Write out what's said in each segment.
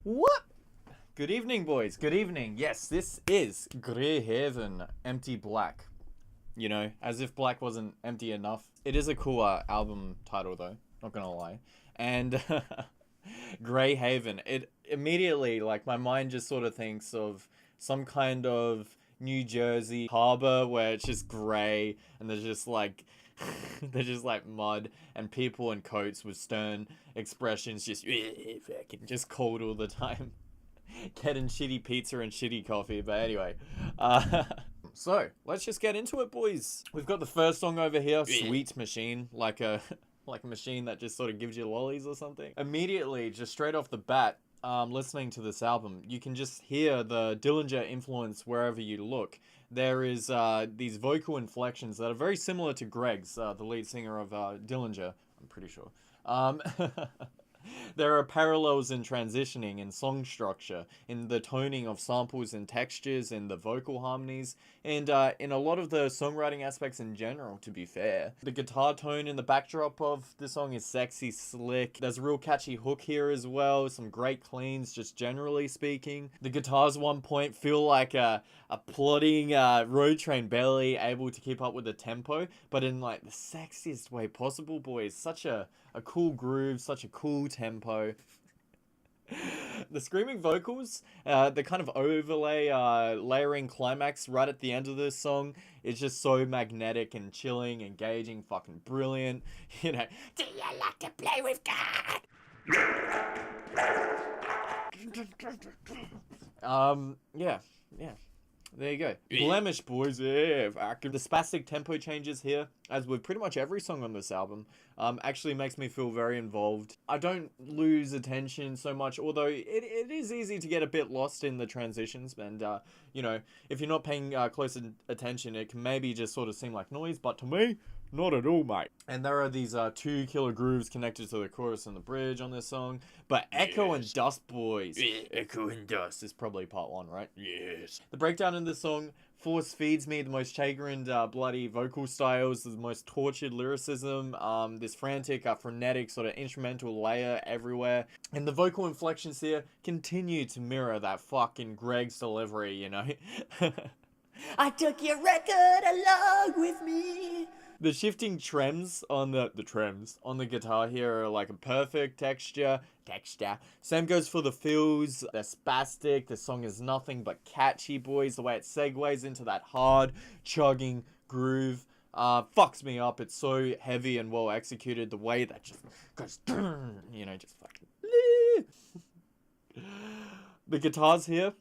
What? Good evening, boys. Good evening. Yes, this is Greyhaven, Empty Black. You know, as if black wasn't empty enough. It is a cool album title, though. Not gonna lie. And Greyhaven. It immediately, like, my mind just sort of thinks of some kind of New Jersey harbor where it's just grey and there's just like they're just like mud and people in coats with stern expressions just fucking just cold all the time. Getting shitty pizza and shitty coffee, but anyway. So, let's just get into it, boys. We've got the first song over here, Sweet Machine, like a like a machine that just sort of gives you lollies or something. Immediately, just straight off the bat, listening to this album, you can just hear the Dillinger influence wherever you look. There is these vocal inflections that are very similar to Greg's, the lead singer of Dillinger, I'm pretty sure. There are parallels in transitioning, in song structure, in the toning of samples and textures, in the vocal harmonies, and in a lot of the songwriting aspects in general, to be fair. The guitar tone in the backdrop of the song is sexy, slick. There's a real catchy hook here as well, some great cleans, just generally speaking. The guitars at one point feel like a plodding road train, barely able to keep up with the tempo, but in like the sexiest way possible, boys. Such a cool groove, such a cool tempo. The screaming vocals, the kind of overlay, layering climax right at the end of this song is just so magnetic and chilling, engaging, fucking brilliant. You know, do you like to play with God? Yeah. There you go. Blemish, boys. Yeah, the spastic tempo changes here, as with pretty much every song on this album, actually makes me feel very involved. I don't lose attention so much, although it is easy to get a bit lost in the transitions, and, you know, if you're not paying close attention, it can maybe just sort of seem like noise, but to me, not at all, mate. And there are these 2 killer grooves connected to the chorus and the bridge on this song, but Echo and Dust, boys. Echo and Dust is probably part 1, right? Yes. The breakdown in this song force feeds me the most chagrined, bloody vocal styles, the most tortured lyricism, this frantic, frenetic sort of instrumental layer everywhere. And the vocal inflections here continue to mirror that fucking Greg's delivery, you know? I took your record along with me. The shifting trems on the guitar here are like a perfect texture. Same goes for the fills. They're spastic. The song is nothing but catchy, boys. The way it segues into that hard, chugging groove fucks me up. It's so heavy and well executed. The way that just goes, you know, just fucking. The guitars here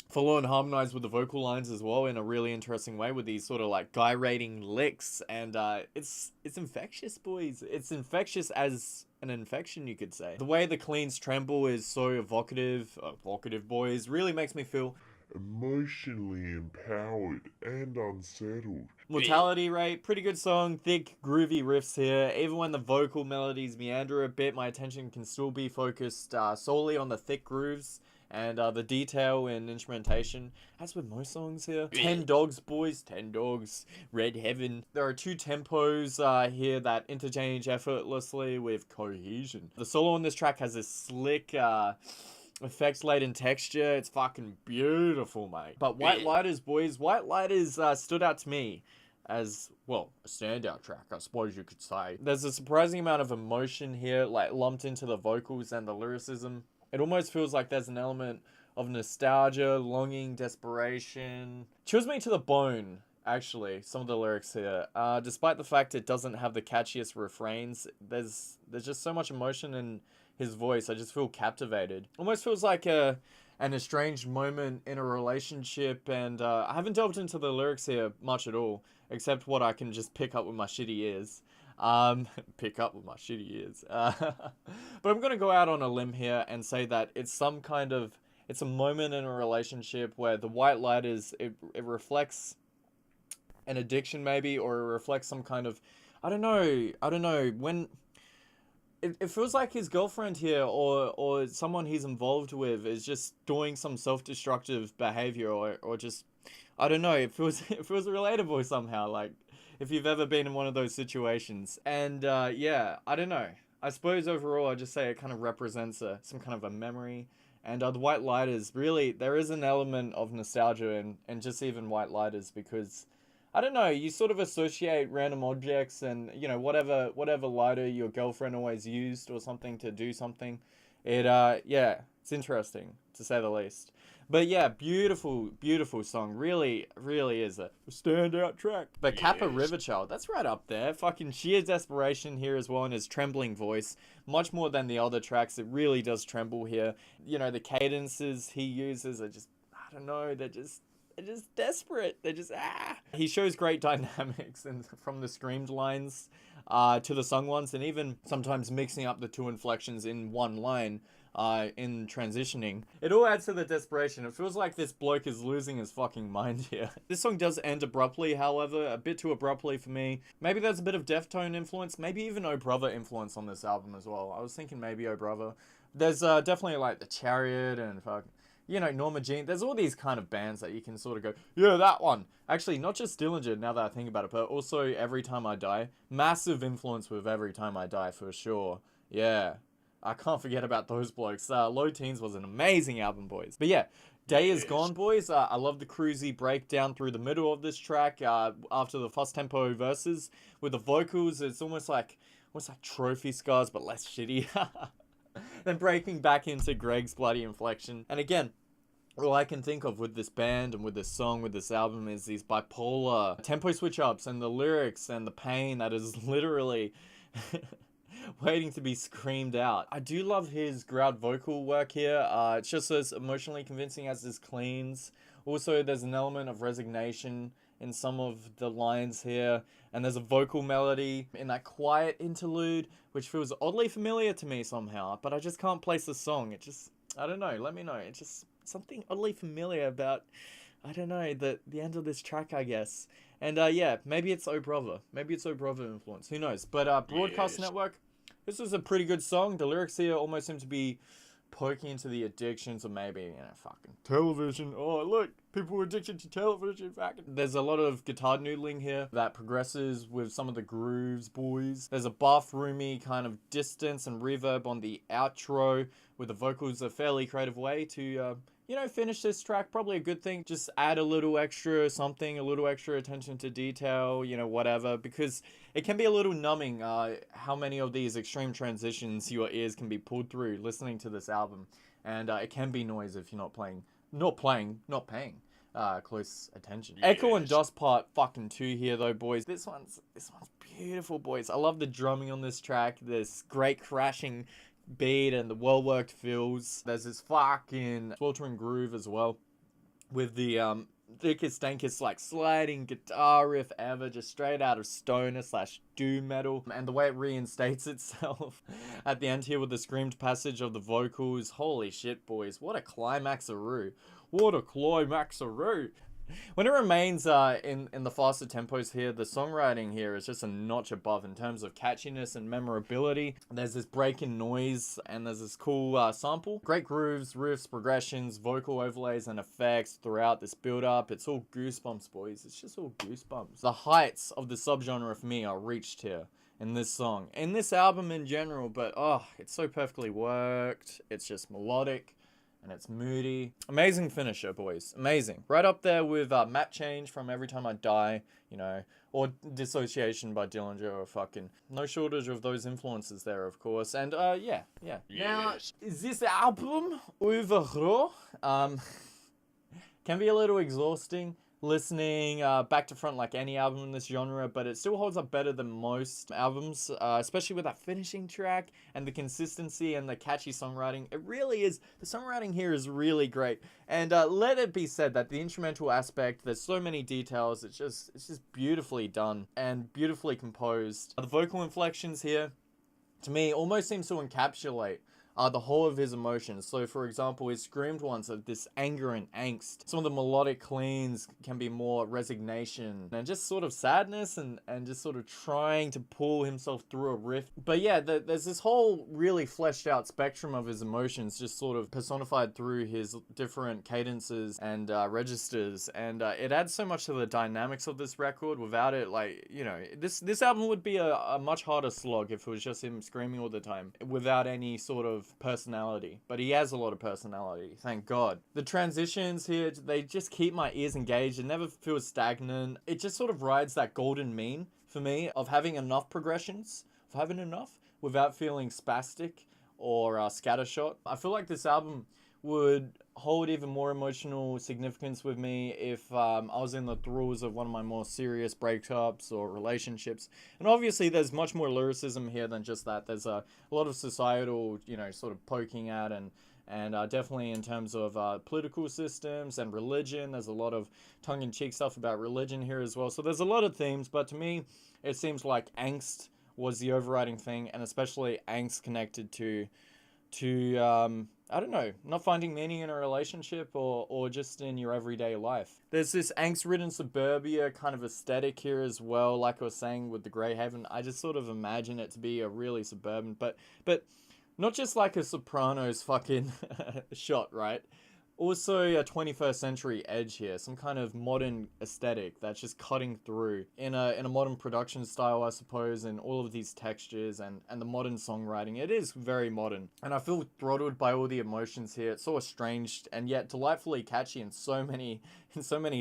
follow and harmonize with the vocal lines as well in a really interesting way with these sort of like gyrating licks, and it's infectious, boys. It's infectious as an infection, you could say. The way the cleans tremble is so evocative. Locative Boys really makes me feel emotionally empowered and unsettled. Mortality Rate, pretty good song, thick, groovy riffs here. Even when the vocal melodies meander a bit, my attention can still be focused solely on the thick grooves and the detail and instrumentation, as with most songs here. 10 Dogs, boys, 10 Dogs, Red Heaven. There are 2 tempos here that interchange effortlessly with cohesion. The solo on this track has this slick, effects-laden texture. It's fucking beautiful, mate. But White Lighters, boys, White Lighters stood out to me as, well, a standout track, I suppose you could say. There's a surprising amount of emotion here, like, lumped into the vocals and the lyricism. It almost feels like there's an element of nostalgia, longing, desperation. Chills me to the bone, actually, some of the lyrics here. Despite the fact it doesn't have the catchiest refrains, there's just so much emotion in his voice. I just feel captivated. Almost feels like an estranged moment in a relationship, and I haven't delved into the lyrics here much at all, except what I can just pick up with my shitty ears. Pick up with my shitty ears. But I'm gonna go out on a limb here and say that it's a moment in a relationship where the white light it reflects an addiction maybe, or it reflects some kind of, I don't know, when it feels like his girlfriend here or someone he's involved with is just doing some self-destructive behavior, or just, I don't know, it feels relatable somehow, like if you've ever been in one of those situations. And yeah, I don't know. I suppose overall I'd just say it kind of represents some kind of a memory And the White Lighters, really, there is an element of nostalgia and just even White Lighters, because I don't know, you sort of associate random objects and, you know, whatever lighter your girlfriend always used or something to do something. Yeah, it's interesting, to say the least. But yeah, beautiful, beautiful song. Really, really is a standout track. But Kappa Riverchild, that's right up there. Fucking sheer desperation here as well, and his trembling voice. Much more than the other tracks, it really does tremble here. You know, the cadences he uses are just, I don't know, they're just desperate. They're just, ah. He shows great dynamics and from the screamed lines to the sung ones, and even sometimes mixing up the two inflections in one line in transitioning. It all adds to the desperation. It feels like this bloke is losing his fucking mind here. This song does end abruptly, however, a bit too abruptly for me. Maybe there's a bit of Deftone influence, maybe even Oh Brother influence on this album as well. I was thinking maybe Oh Brother. There's definitely like The Chariot and fucking, you know, Norma Jean. There's all these kind of bands that you can sort of go, yeah, that one. Actually, not just Dillinger, now that I think about it, but also Every Time I Die. Massive influence with Every Time I Die, for sure. Yeah. I can't forget about those blokes. Low Teens was an amazing album, boys. But yeah, Day Is Gone, boys. I love the cruisy breakdown through the middle of this track after the fast tempo verses. With the vocals, it's almost like Trophy Scars, but less shitty. Then breaking back into Greg's bloody inflection. And again, all I can think of with this band and with this song, with this album, is these bipolar tempo switch ups and the lyrics and the pain that is literally waiting to be screamed out. I do love his growled vocal work here. It's just as emotionally convincing as his cleans. Also, there's an element of resignation in some of the lines here, and there's a vocal melody in that quiet interlude which feels oddly familiar to me somehow, but I just can't place the song. It just, I don't know, let me know. It's just something oddly familiar about, I don't know, the end of this track, I guess. And yeah, maybe it's Oh Brother. Maybe it's Oh Brother influence. Who knows? But Broadcast Network, this is a pretty good song. The lyrics here almost seem to be poking into the addictions of maybe, you know, fucking television. Oh, look, people are addicted to television. Fucking. There's a lot of guitar noodling here that progresses with some of the grooves, boys. There's a bathroomy kind of distance and reverb on the outro with the vocals a fairly creative way to, you know, finish this track. Probably a good thing. Just add a little extra something, a little extra attention to detail, you know, whatever, because it can be a little numbing how many of these extreme transitions your ears can be pulled through listening to this album. And it can be noise if you're not paying close attention. Yes. Echo and Dust Part fucking 2 here though, boys. This one's beautiful, boys. I love the drumming on this track. This great crashing beat and the well-worked fills. There's this fucking sweltering groove as well with the thickest, dankest, like, sliding guitar riff ever, just straight out of stoner / doom metal. And the way it reinstates itself at the end here with the screamed passage of the vocals. Holy shit, boys. What a climax-a-roo. What a climax-a-roo. When it remains in the faster tempos here, the songwriting here is just a notch above in terms of catchiness and memorability. There's this break in noise and there's this cool sample. Great grooves, riffs, progressions, vocal overlays and effects throughout this build-up. It's all goosebumps, boys. It's just all goosebumps. The heights of the subgenre for me are reached here in this song. In this album in general, but oh, it's so perfectly worked. It's just melodic. And it's moody. Amazing finisher, boys. Amazing. Right up there with Map Change from Every Time I Die, you know, or Dissociation by Dillinger, or fucking no shortage of those influences there, of course. And yeah. Yes. Now, this album, overall, can be a little exhausting listening back to front like any album in this genre, but it still holds up better than most albums, especially with that finishing track and the consistency and the catchy songwriting. It really is. The songwriting here is really great. And let it be said that the instrumental aspect, there's so many details. It's just beautifully done and beautifully composed. The vocal inflections here, to me, almost seems to encapsulate the whole of his emotions. So for example, his screamed ones of this anger and angst. Some of the melodic cleans can be more resignation and just sort of sadness and just sort of trying to pull himself through a riff. But yeah, there's this whole really fleshed out spectrum of his emotions just sort of personified through his different cadences and registers. And it adds so much to the dynamics of this record. Without it, like, you know, this album would be a much harder slog if it was just him screaming all the time without any sort of of personality, but he has a lot of personality, thank God. The transitions here, they just keep my ears engaged. It never feels stagnant. It just sort of rides that golden mean for me of having enough progressions, of having enough without feeling spastic or scattershot. I feel like this album would hold even more emotional significance with me if I was in the throes of one of my more serious breakups or relationships. And obviously there's much more lyricism here than just that. There's a lot of societal, you know, sort of poking at and definitely in terms of political systems and religion. There's a lot of tongue-in-cheek stuff about religion here as well. So there's a lot of themes, but to me, it seems like angst was the overriding thing, and especially angst connected to I don't know, not finding meaning in a relationship or just in your everyday life. There's this angst-ridden suburbia kind of aesthetic here as well, like I was saying with the Greyhaven. I just sort of imagine it to be a really suburban, but not just like a Sopranos fucking shot, right? Also a 21st century edge here, some kind of modern aesthetic that's just cutting through in a modern production style, I suppose, and all of these textures and the modern songwriting. It is very modern, and I feel throttled by all the emotions here. It's so estranged and yet delightfully catchy in so many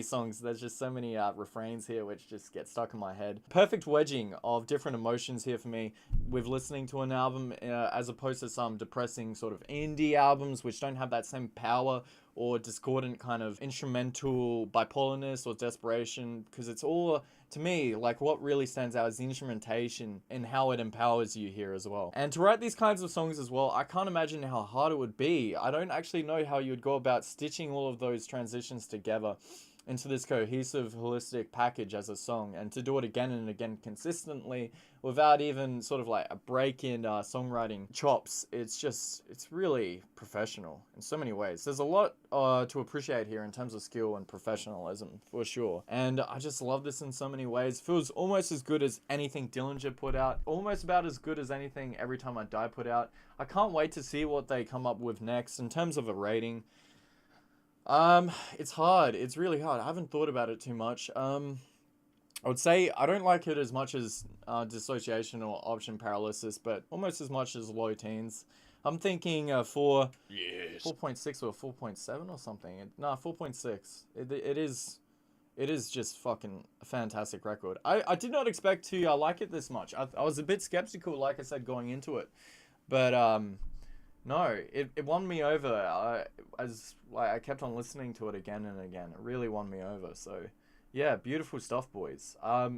songs. There's just so many refrains here which just get stuck in my head. Perfect wedging of different emotions here for me with listening to an album as opposed to some depressing sort of indie albums which don't have that same power or discordant kind of instrumental bipolarness or desperation, because it's all, to me, like what really stands out is the instrumentation and how it empowers you here as well. And to write these kinds of songs as well, I can't imagine how hard it would be. I don't actually know how you would go about stitching all of those transitions together into this cohesive, holistic package as a song, and to do it again and again consistently without even sort of like a break in songwriting chops. It's really professional in so many ways. There's a lot to appreciate here in terms of skill and professionalism, for sure. And I just love this in so many ways. Feels almost as good as anything Dillinger put out, almost about as good as anything Every Time I Die put out. I can't wait to see what they come up with next in terms of a rating. It's hard. It's really hard. I haven't thought about it too much. I would say I don't like it as much as Dissociation or Option Paralysis, but almost as much as Low Teens. I'm thinking 4.6 or 4.7 or something. Nah, 4.6. It is just fucking a fantastic record. I did not expect to like it this much. I was a bit skeptical, like I said, going into it, but no, it won me over. As like I kept on listening to it again and again. It really won me over. So yeah, beautiful stuff, boys. I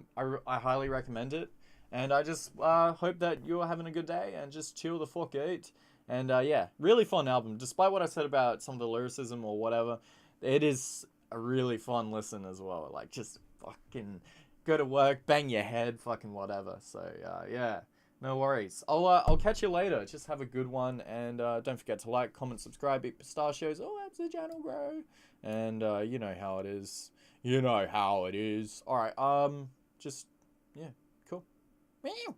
highly recommend it, and I just hope that you're having a good day and just chill the fuck out. And yeah, really fun album. Despite what I said about some of the lyricism or whatever, it is a really fun listen as well. Like just fucking go to work, bang your head, fucking whatever. So yeah. No worries. I'll catch you later. Just have a good one, and don't forget to like, comment, subscribe, eat pistachios. Oh, helps the channel grow. And you know how it is. You know how it is. All right. Just yeah, cool. Meow.